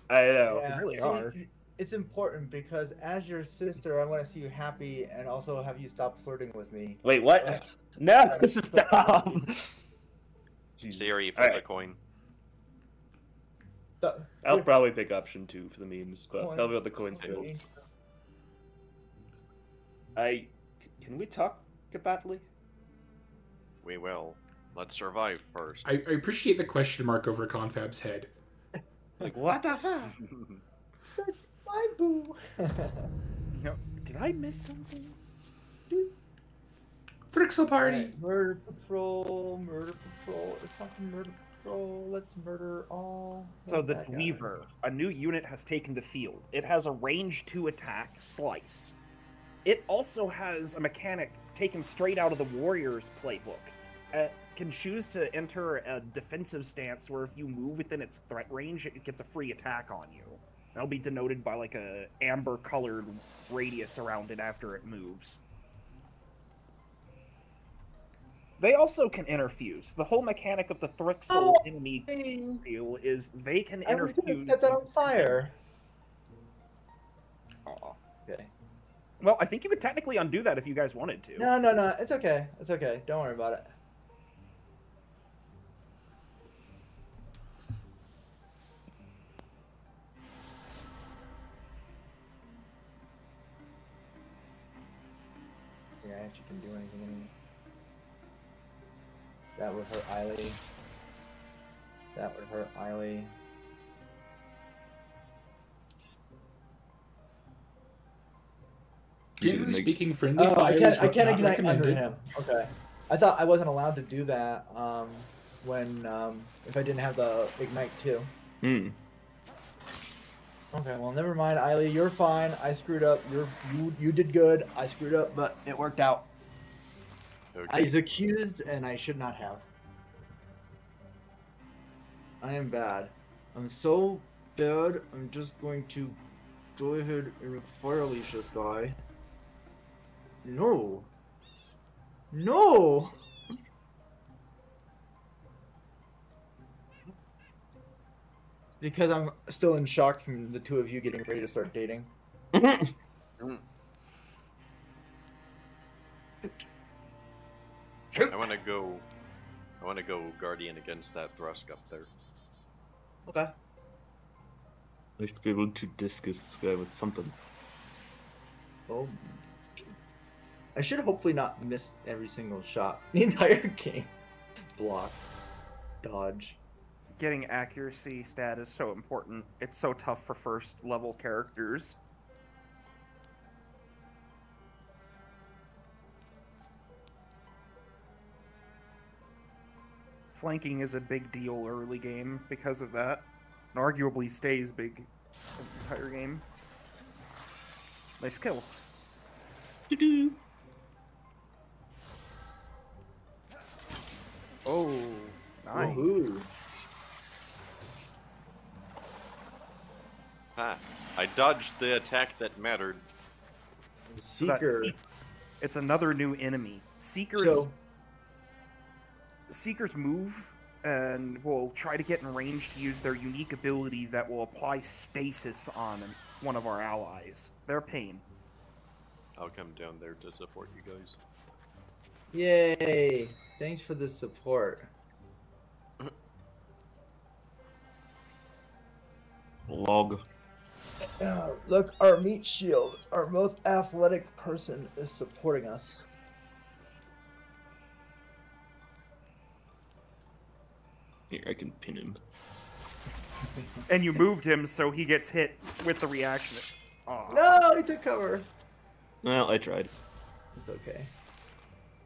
I know. Yeah, They really see, are. It's important because as your sister, I want to see you happy and also have you stop flirting with me. Wait, what? No, stop. Siri, All flip right. a coin. I'll probably pick option 2 for the memes, but Coin. tell me about the coin sales. Can we talk Cipactli? We will. Let's survive first. I appreciate the question mark over Confab's head. Like, what the fuck? My boo. No, did I miss something? Thrixel party! Murder patrol, murder patrol. It's not murder patrol. Let's murder all. So the bad guys. Weaver, a new unit has taken the field. It has a range 2 attack, Slice. It also has a mechanic taken straight out of the Warrior's playbook. Can choose to enter a defensive stance where if you move within its threat range, it gets a free attack on you. That'll be denoted by like a amber-colored radius around it after it moves. They also can interfuse. The whole mechanic of the Thrixel enemy deal is they can I was gonna interfuse. set that on fire. Aw. Okay. Well, I think you could technically undo that if you guys wanted to. No. It's okay. It's okay. Don't worry about it. Yeah, she can do anything anymore. That would hurt Eiley. That would hurt Eiley. Generally speaking, friendly Oh, fire I is can't ignite under recommended. him. Okay. I thought I wasn't allowed to do that when if I didn't have the ignite too. Hmm. Okay, well never mind, Eiley. You're fine. I screwed up. You did good. I screwed up, but it worked out. Okay. I was accused, and I should not have. I am bad. I'm so bad. I'm just going to go ahead and fire unleash this guy. No. No. Because I'm still in shock from the two of you getting ready to start dating. I want to go Guardian against that Thrusk up there. Okay. I should be able to discus this guy with something. Oh. I should hopefully not miss every single shot the entire game. Block. Dodge. Getting accuracy stat is so important. It's so tough for first level characters. Flanking is a big deal early game because of that. And arguably stays big the entire game. Nice kill. Oh, nice. Woohoo. Ha! I dodged the attack that mattered. Seeker. It's another new enemy. So, Seekers move and will try to get in range to use their unique ability that will apply stasis on one of our allies. They're a pain. I'll come down there to support you guys. yay! Thanks for the support. Log. Look, our meat shield, our most athletic person is supporting us. Here, I can pin him. And you moved him so he gets hit with the reaction. Aw. No, he took cover. Well, I tried. It's okay.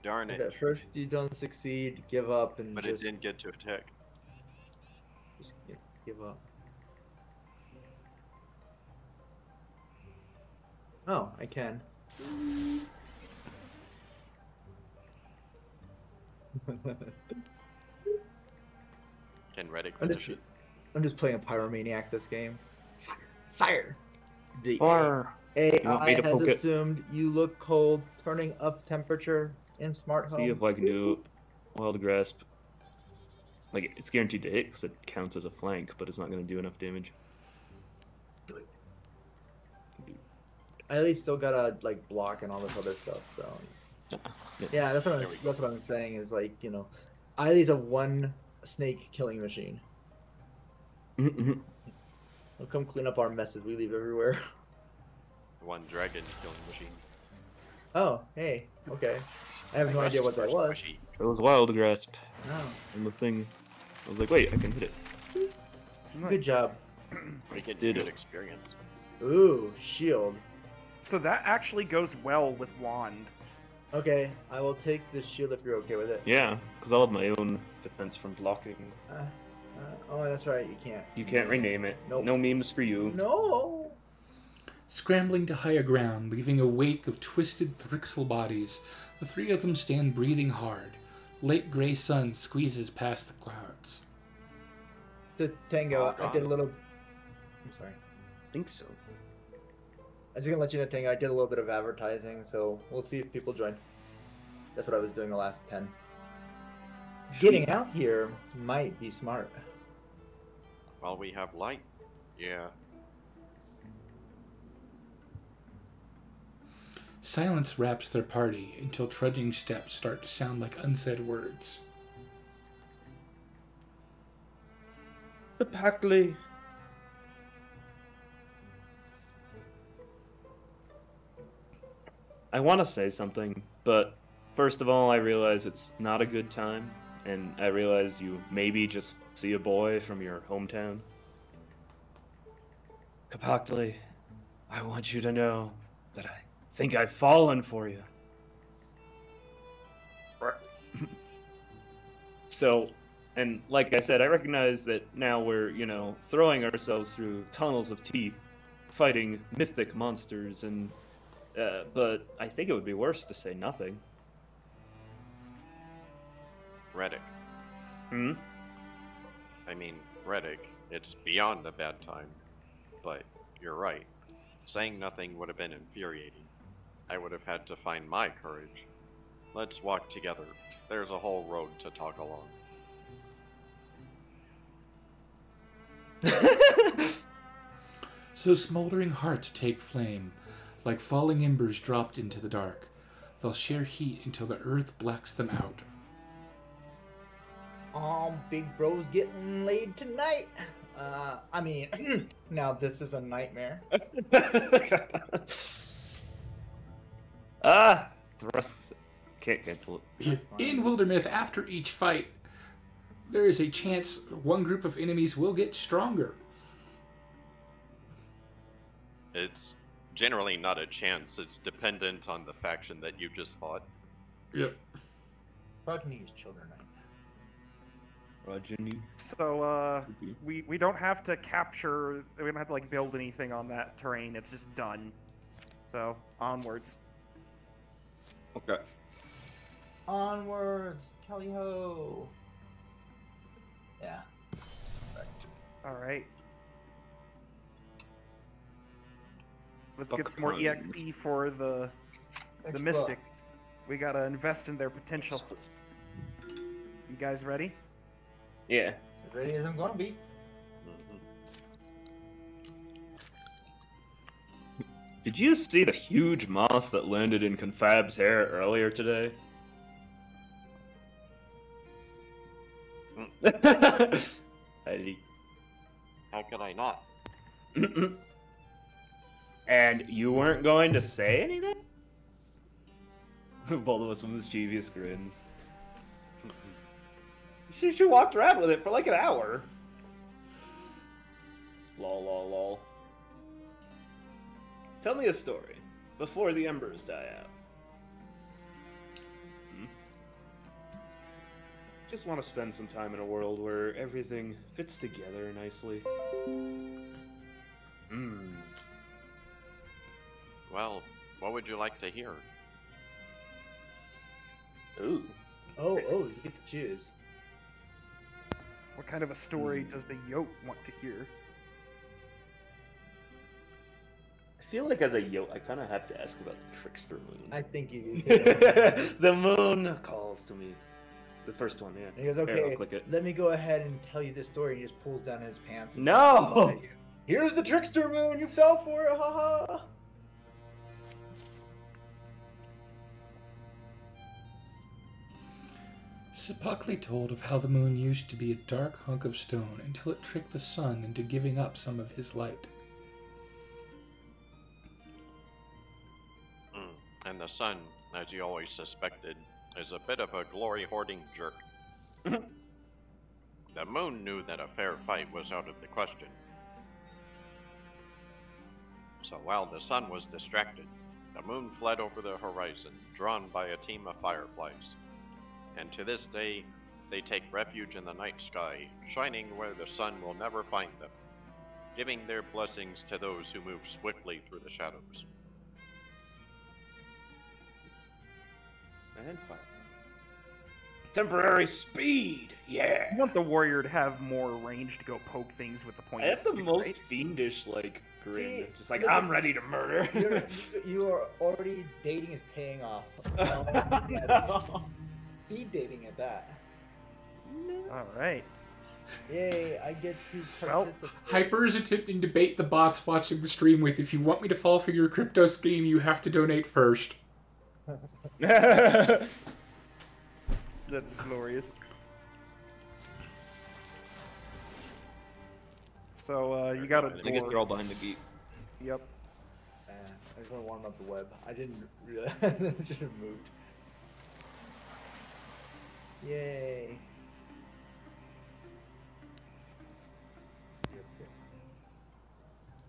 Darn If it. at first you don't succeed, give up and But it just, didn't get to attack. just give up. Oh, I can. Can Retic I'm finish just, it? I'm just playing a pyromaniac this game. Fire! Fire! The Or you want me AI to has poke it? assumed you look cold, turning up temperature in smart see home. if I can do Wild Grasp. Like, it's guaranteed to hit because it counts as a flank, but it's not going to do enough damage. I at least still gotta like block and all this other stuff. So yeah, that's what I'm saying is like, you know, I at least have one snake killing machine. Mhm. They'll come clean up our messes we leave everywhere. One dragon killing machine. Oh, hey, okay. I have no idea what that was. It was Wild Grasp. Oh, And the thing, I was like, wait, I can hit it. good job. We get Did good it. experience. Ooh, shield. So that actually goes well with Wand. Okay, I will take the shield if you're okay with it. Yeah, because I'll have my own defense from blocking. Oh, that's right, you can't. You can't rename it. Nope. No memes for you. No! Scrambling to higher ground, leaving a wake of twisted Thrixel bodies, the three of them stand breathing hard. Late gray sun squeezes past the clouds. The Tango, Oh, I did a little... I'm sorry. I think so. I was just gonna let you know, Tango, I did a little bit of advertising, so we'll see if people join. That's what I was doing the last 10. Getting out here might be smart. While we have light. Yeah. Silence wraps their party until trudging steps start to sound like unsaid words. Cipactli. I want to say something, but first of all, I realize it's not a good time, and I realize you maybe just see a boy from your hometown. Cipactli, I want you to know that I think I've fallen for you. So, and like I said, I recognize that now we're, you know, throwing ourselves through tunnels of teeth, fighting mythic monsters, and but I think it would be worse to say nothing. Retic. Hmm? I mean, Retic, it's beyond a bad time. But you're right. Saying nothing would have been infuriating. I would have had to find my courage. Let's walk together. There's a whole road to talk along. So smoldering hearts take flame, like falling embers dropped into the dark. They'll share heat until the earth blacks them out. Big bro's getting laid tonight. I mean, now this is a nightmare. Ah, thrust. Can't cancel it. In Wildermyth, after each fight, there is a chance one group of enemies will get stronger. It's generally not a chance. It's dependent on the faction that you just fought. Yep. Progeny children. Progeny. So, we don't have to capture, we don't have to, like, build anything on that terrain. It's just done. So, onwards. Okay. Onwards, tally ho. Yeah. Alright. Let's Fuck get some more crumbs. EXP for the Mystics. We gotta invest in their potential. You guys ready? Yeah. As ready as I'm gonna be. Did you see the huge moth that landed in Confab's hair earlier today? Heidi. How could I not? And you weren't going to say anything? Both of us with mischievous grins. She walked around with it for like an hour. Lol, lol, lol. Tell me a story before the embers die out. Just want to spend some time in a world where everything fits together nicely. Well, what would you like to hear? Ooh. Oh, you get to choose. What kind of a story does the Yote want to hear? I feel like as a Yote, I kind of have to ask about the Trickster Moon. I think you do. The moon calls to me. The first one, yeah. And he goes, Here, okay, I'll click it. let me go ahead and tell you this story. He just pulls down his pants. and No! looks at you. Here's the Trickster Moon. You fell for it. Ha. Cipactli told of how the moon used to be a dark hunk of stone until it tricked the sun into giving up some of his light. And the sun, as you always suspected, is a bit of a glory-hoarding jerk. The moon knew that a fair fight was out of the question. So while the sun was distracted, the moon fled over the horizon, drawn by a team of fireflies. And to this day, they take refuge in the night sky, shining where the sun will never find them, giving their blessings to those who move swiftly through the shadows. And fire. Temporary speed! Yeah! You want the warrior to have more range to go poke things with the I pointy have the stick, most right? fiendish, like, grin. See, Just like, look I'm at- ready to murder. You are already dating is paying off. No. Speed dating at that. Alright. Yay, I get to Well, participate. Hyper is attempting to bait the bots watching the stream with, if you want me to fall for your crypto scheme, you have to donate first. That's glorious. So, you got a I guess door. they're all behind the gate. Yep. I just want to warm up the web. I didn't realize. I should have moved. Yay.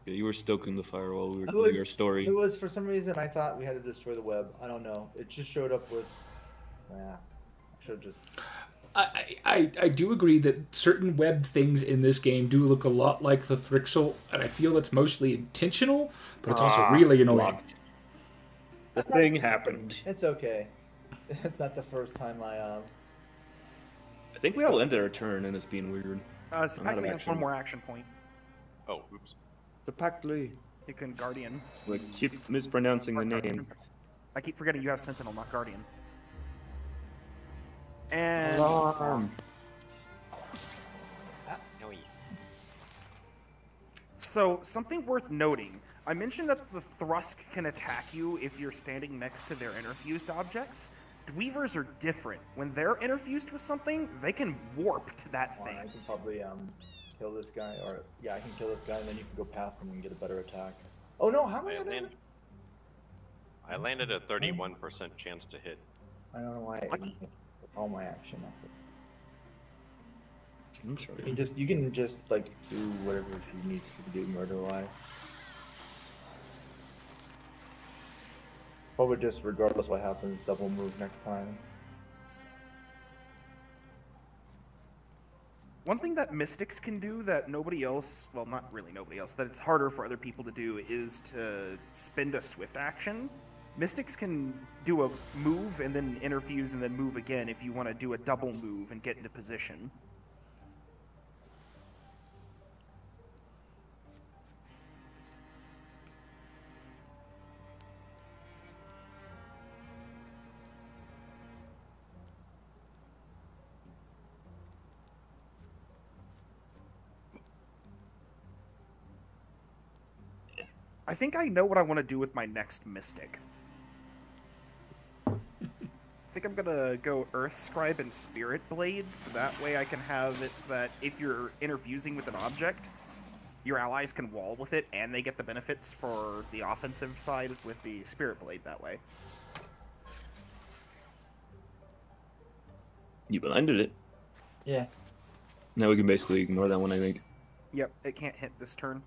Yeah, you were stoking the fire while we were I telling was- your story. It was, for some reason, I thought we had to destroy the web. I don't know. It just showed up with. Yeah. I should have just. I do agree that certain web things in this game do look a lot like the Thrixel, and I feel that's mostly intentional, but it's also really annoying. Blocked. The thing happened. It's okay. It's not the first time I think we all ended our turn and it's being weird. Cipactli has action. one more action point. Oh, oops. Cipactli. You can Guardian. Like, keep mispronouncing the name. I keep forgetting you have Sentinel, not Guardian. And Alarm. No, so, something worth noting. I mentioned that the Thrusk can attack you if you're standing next to their interfused objects. Dweavers are different. When they're interfused with something, they can warp to that I thing. can probably kill this guy, or yeah, I can kill this guy, and then you can go past him and get a better attack. Oh no, how am I gonna? I landed a 31% chance to hit. I don't know why I Lucky. all my action effort. I'm sorry. You can just like do whatever you need to do murder wise. Probably just regardless what happens, double move next time. One thing that Mystics can do that nobody else, well, not really nobody else, that it's harder for other people to do is to spend a swift action. Mystics can do a move and then interfuse and then move again if you want to do a double move and get into position. I think I know what I want to do with my next Mystic. I think I'm gonna go Earth Scribe and Spirit Blade, so that way I can have it so that if you're interfusing with an object, your allies can wall with it, and they get the benefits for the offensive side with the Spirit Blade that way. You blinded it. Yeah. Now we can basically ignore that one, I think. Yep, it can't hit this turn.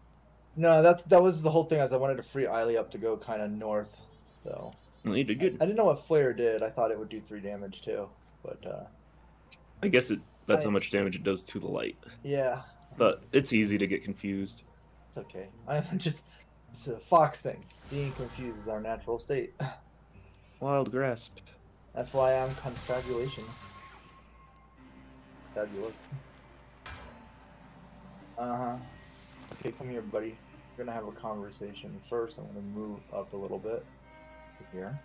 No, that was the whole thing. As I wanted to free Eiley up to go kind of north, so. Well, you did good. I didn't know what Flare did. I thought it would do 3 damage too, but I guess that's how much damage it does to the light. yeah, But it's easy to get confused. it's okay. It's a fox thing. Being confused is our natural state. Wild grasp. That's why I'm confabulation. Fabulous. Okay, come here, buddy. We're gonna have a conversation. First, I'm gonna move up a little bit. Here.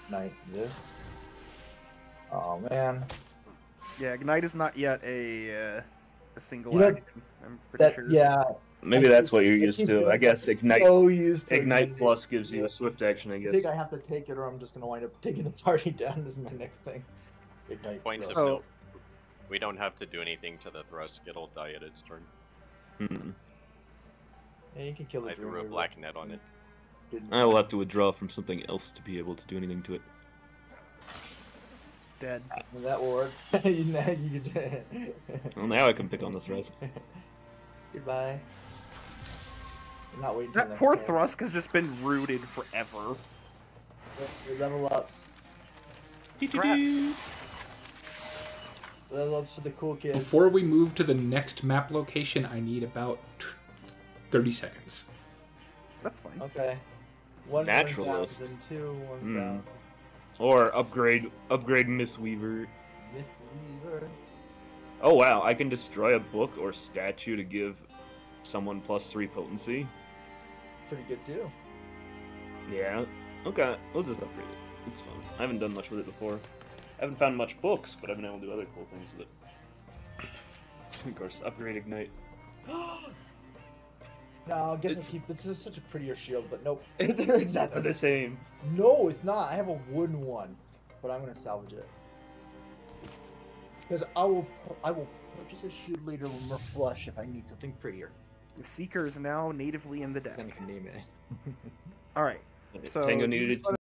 Ignite this. Oh man. Yeah, Ignite is not yet a single You know, action. I'm pretty sure. Yeah. Maybe that's what you're used to. I guess Ignite So used to Ignite Plus gives you a swift action, I I guess. think I have to take it, or I'm just gonna wind up taking the party down. This is my next thing. Ignite. Points of Plus. note. We don't have to do anything to the thrust. It'll die at its turn. Hmm. Yeah, you can kill the I threw a Dreamer, black net on it. didn't- I will have to withdraw from something else to be able to do anything to it. Dead. Well, that will work. Now you can- Well, now I can pick on the thrust. Goodbye. I'm not waiting. for That next poor turn. Thrusk has just been rooted forever. Level ups. Level ups for the cool kids. Before we move to the next map location, I need about 30 seconds. That's fine. Okay. One Naturalist. 1,000, two 1,000. Or upgrade Mistweaver. Mistweaver. Oh wow, I can destroy a book or statue to give someone +3 potency. Pretty good too. Yeah. Okay, we'll just upgrade it. It's fun. I haven't done much with it before. I haven't found much books, but I've been able to do other cool things with it. Of course, upgrade Ignite. No, I guess It's- it's such a prettier shield, but nope. They're exactly The same. No, it's not. I have a wooden one, but I'm gonna salvage it. Because I will purchase a shield later when we're flush if I need something prettier. The Seeker is now natively in the deck. Then you can name it. Alright. So Tango do needed you its